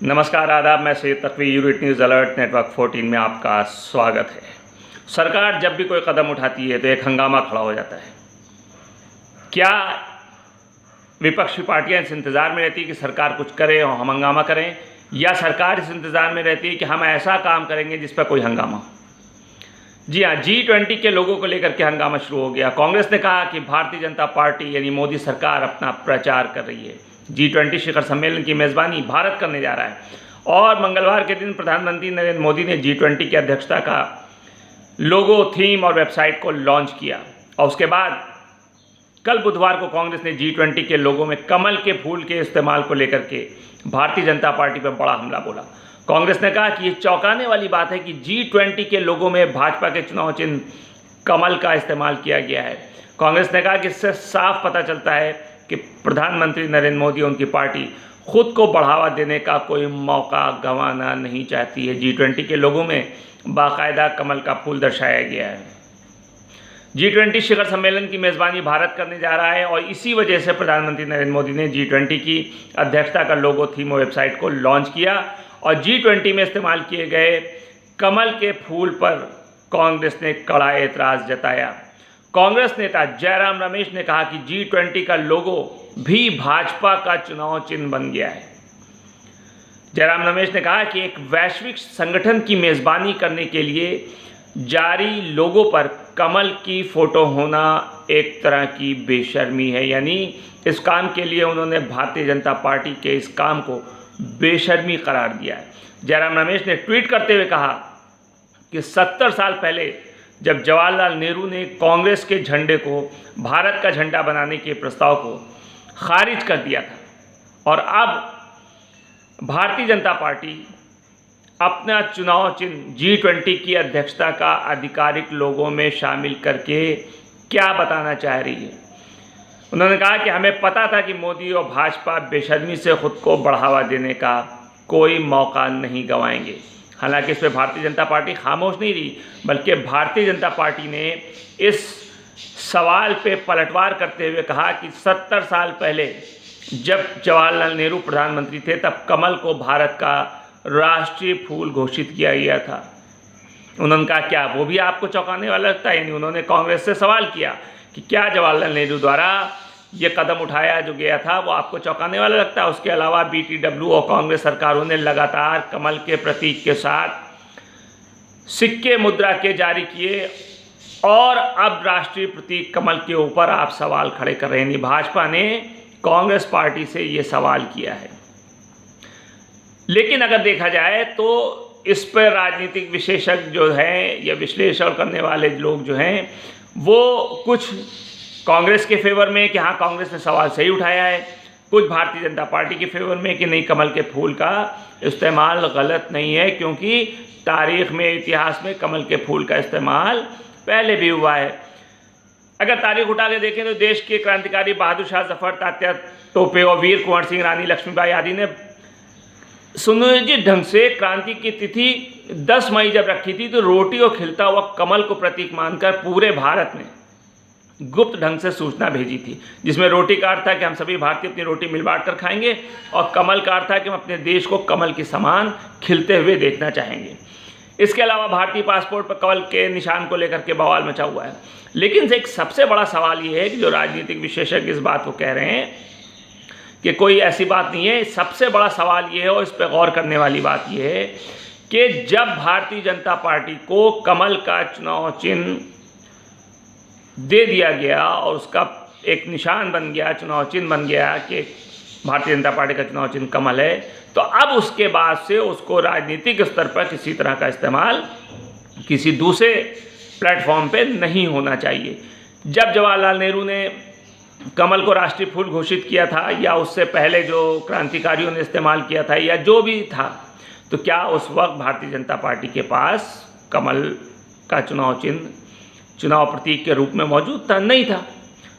नमस्कार, आदाब। मैं Syed तकवी, unit news alert network 14 में आपका स्वागत है। सरकार जब भी कोई कदम उठाती है तो एक हंगामा खड़ा हो जाता है। क्या विपक्षी पार्टियां इस इंतज़ार में रहती है कि सरकार कुछ करे और हम हंगामा करें, या सरकार इस इंतज़ार में रहती है कि हम ऐसा काम करेंगे जिस पर कोई हंगामा हो? जी हाँ, G20 के लोगों को लेकर के हंगामा शुरू हो गया। कांग्रेस ने कहा कि भारतीय जनता पार्टी यानी मोदी सरकार अपना प्रचार कर रही है। G20 शिखर सम्मेलन की मेज़बानी भारत करने जा रहा है और मंगलवार के दिन प्रधानमंत्री नरेंद्र मोदी ने G20 की अध्यक्षता का लोगो, थीम और वेबसाइट को लॉन्च किया। और उसके बाद कल बुधवार को कांग्रेस ने G20 के लोगों में कमल के फूल के इस्तेमाल को लेकर के भारतीय जनता पार्टी पर बड़ा हमला बोला। कांग्रेस ने कहा कि ये चौंकाने वाली बात है कि G20 के लोगों में भाजपा के चुनाव चिन्ह कमल का इस्तेमाल किया गया है। कांग्रेस ने कहा कि इससे साफ पता चलता है कि प्रधानमंत्री नरेंद्र मोदी और उनकी पार्टी खुद को बढ़ावा देने का कोई मौका गंवाना नहीं चाहती है। G20 के लोगों में बाकायदा कमल का फूल दर्शाया गया है। G20 शिखर सम्मेलन की मेज़बानी भारत करने जा रहा है और इसी वजह से प्रधानमंत्री नरेंद्र मोदी ने G20 की अध्यक्षता का लोगो, थीम और वेबसाइट को लॉन्च किया। और G20 में इस्तेमाल किए गए कमल के फूल पर कांग्रेस ने कड़ा एतराज़ जताया। कांग्रेस नेता जयराम रमेश ने कहा कि G20 का लोगो भी भाजपा का चुनाव चिन्ह बन गया है। जयराम रमेश ने कहा कि एक वैश्विक संगठन की मेज़बानी करने के लिए जारी लोगो पर कमल की फ़ोटो होना एक तरह की बेशर्मी है। यानी इस काम के लिए उन्होंने भारतीय जनता पार्टी के इस काम को बेशर्मी करार दिया है। जयराम रमेश ने ट्वीट करते हुए कहा कि 70 साल पहले जब जवाहरलाल नेहरू ने कांग्रेस के झंडे को भारत का झंडा बनाने के प्रस्ताव को खारिज कर दिया था और अब भारतीय जनता पार्टी अपना चुनाव चिन्ह G20 की अध्यक्षता का आधिकारिक लोगों में शामिल करके क्या बताना चाह रही है। उन्होंने कहा कि हमें पता था कि मोदी और भाजपा बेशर्मी से खुद को बढ़ावा देने का कोई मौका नहीं गंवाएंगे। हालांकि इस पर भारतीय जनता पार्टी खामोश नहीं रही, बल्कि भारतीय जनता पार्टी ने इस सवाल पे पलटवार करते हुए कहा कि 70 साल पहले जब जवाहरलाल नेहरू प्रधानमंत्री थे तब कमल को भारत का राष्ट्रीय फूल घोषित किया गया था। उन्होंने कहा क्या वो भी आपको चौंकाने वाला लगता है? यानी उन्होंने कांग्रेस से सवाल किया कि क्या जवाहरलाल नेहरू द्वारा ये कदम उठाया जो गया था वो आपको चौंकाने वाला लगता है? उसके अलावा BTW और कांग्रेस सरकारों ने लगातार कमल के प्रतीक के साथ सिक्के, मुद्रा के जारी किए और अब राष्ट्रीय प्रतीक कमल के ऊपर आप सवाल खड़े कर रहे हैं। भाजपा ने कांग्रेस पार्टी से ये सवाल किया है। लेकिन अगर देखा जाए तो इस पर राजनीतिक विशेषज्ञ जो हैं या विश्लेषण करने वाले लोग जो हैं वो कुछ कांग्रेस के फेवर में कि हाँ कांग्रेस ने सवाल सही उठाया है, कुछ भारतीय जनता पार्टी के फेवर में कि नहीं, कमल के फूल का इस्तेमाल गलत नहीं है, क्योंकि तारीख में, इतिहास में कमल के फूल का इस्तेमाल पहले भी हुआ है। अगर तारीख उठा के देखें तो देश के क्रांतिकारी बहादुर शाह जफर, तात्या टोपे और वीर कुंवर सिंह, रानी लक्ष्मीबाई आदि ने सुनियोजित ढंग से क्रांति की तिथि 10 मई जब रखी थी तो रोटी और खिलता हुआ कमल को प्रतीक मानकर पूरे भारत में गुप्त ढंग से सूचना भेजी थी, जिसमें रोटी का अर्थ था कि हम सभी भारतीय अपनी रोटी मिल बांट कर खाएंगे और कमल का अर्थ था कि हम अपने देश को कमल के समान खिलते हुए देखना चाहेंगे। इसके अलावा भारतीय पासपोर्ट पर कमल के निशान को लेकर के बवाल मचा हुआ है। लेकिन एक सबसे बड़ा सवाल ये है कि जो राजनीतिक विशेषज्ञ इस बात को कह रहे हैं कि कोई ऐसी बात नहीं है, सबसे बड़ा सवाल ये है और इस पर गौर करने वाली बात ये है कि जब भारतीय जनता पार्टी को कमल का चुनाव चिन्ह दे दिया गया और उसका एक निशान बन गया, चुनाव चिन्ह बन गया कि भारतीय जनता पार्टी का चुनाव चिन्ह कमल है, तो अब उसके बाद से उसको राजनीतिक स्तर पर किसी तरह का इस्तेमाल किसी दूसरे प्लेटफॉर्म पे नहीं होना चाहिए। जब जवाहरलाल नेहरू ने कमल को राष्ट्रीय फूल घोषित किया था या उससे पहले जो क्रांतिकारियों ने इस्तेमाल किया था या जो भी था, तो क्या उस वक्त भारतीय जनता पार्टी के पास कमल का चुनाव चिन्ह चुनाव प्रतीक के रूप में मौजूद था? नहीं था।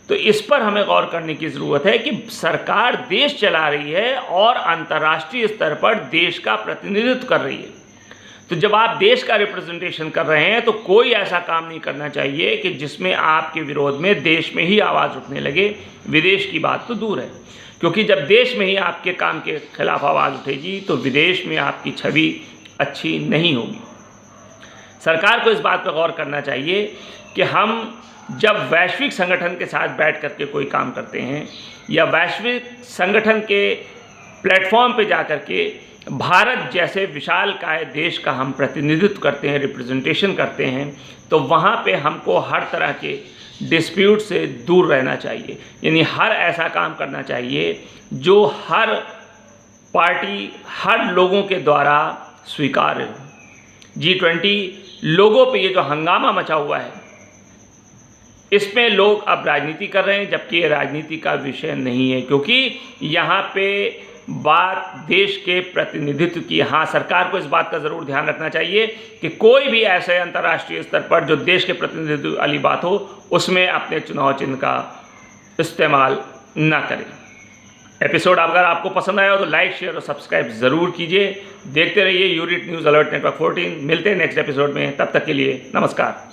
तो इस पर हमें गौर करने की ज़रूरत है कि सरकार देश चला रही है और अंतर्राष्ट्रीय स्तर पर देश का प्रतिनिधित्व कर रही है। तो जब आप देश का रिप्रेजेंटेशन कर रहे हैं तो कोई ऐसा काम नहीं करना चाहिए कि जिसमें आपके विरोध में देश में ही आवाज़ उठने लगे, विदेश की बात तो दूर है। क्योंकि जब देश में ही आपके काम के खिलाफ आवाज़ उठेगी तो विदेश में आपकी छवि अच्छी नहीं होगी। सरकार को इस बात पर गौर करना चाहिए कि हम जब वैश्विक संगठन के साथ बैठ करके कोई काम करते हैं या वैश्विक संगठन के प्लेटफॉर्म पे जा करके भारत जैसे विशालकाय देश का हम प्रतिनिधित्व करते हैं, रिप्रेजेंटेशन करते हैं, तो वहाँ पे हमको हर तरह के डिस्प्यूट से दूर रहना चाहिए। यानी हर ऐसा काम करना चाहिए जो हर पार्टी, हर लोगों के द्वारा स्वीकार्य हो। G20 लोगों पे ये जो हंगामा मचा हुआ है, इसमें लोग अब राजनीति कर रहे हैं, जबकि ये राजनीति का विषय नहीं है, क्योंकि यहाँ पे बात देश के प्रतिनिधित्व की। हाँ, सरकार को इस बात का ज़रूर ध्यान रखना चाहिए कि कोई भी ऐसे अंतर्राष्ट्रीय स्तर पर जो देश के प्रतिनिधित्व वाली बात हो, उसमें अपने चुनाव चिन्ह का इस्तेमाल ना करें। एपिसोड अगर आपको पसंद आया हो तो लाइक, शेयर और सब्सक्राइब ज़रूर कीजिए। देखते रहिए यूनिट न्यूज़ अलर्ट नेटवर्क 14। मिलते हैं नेक्स्ट एपिसोड में, तब तक के लिए नमस्कार।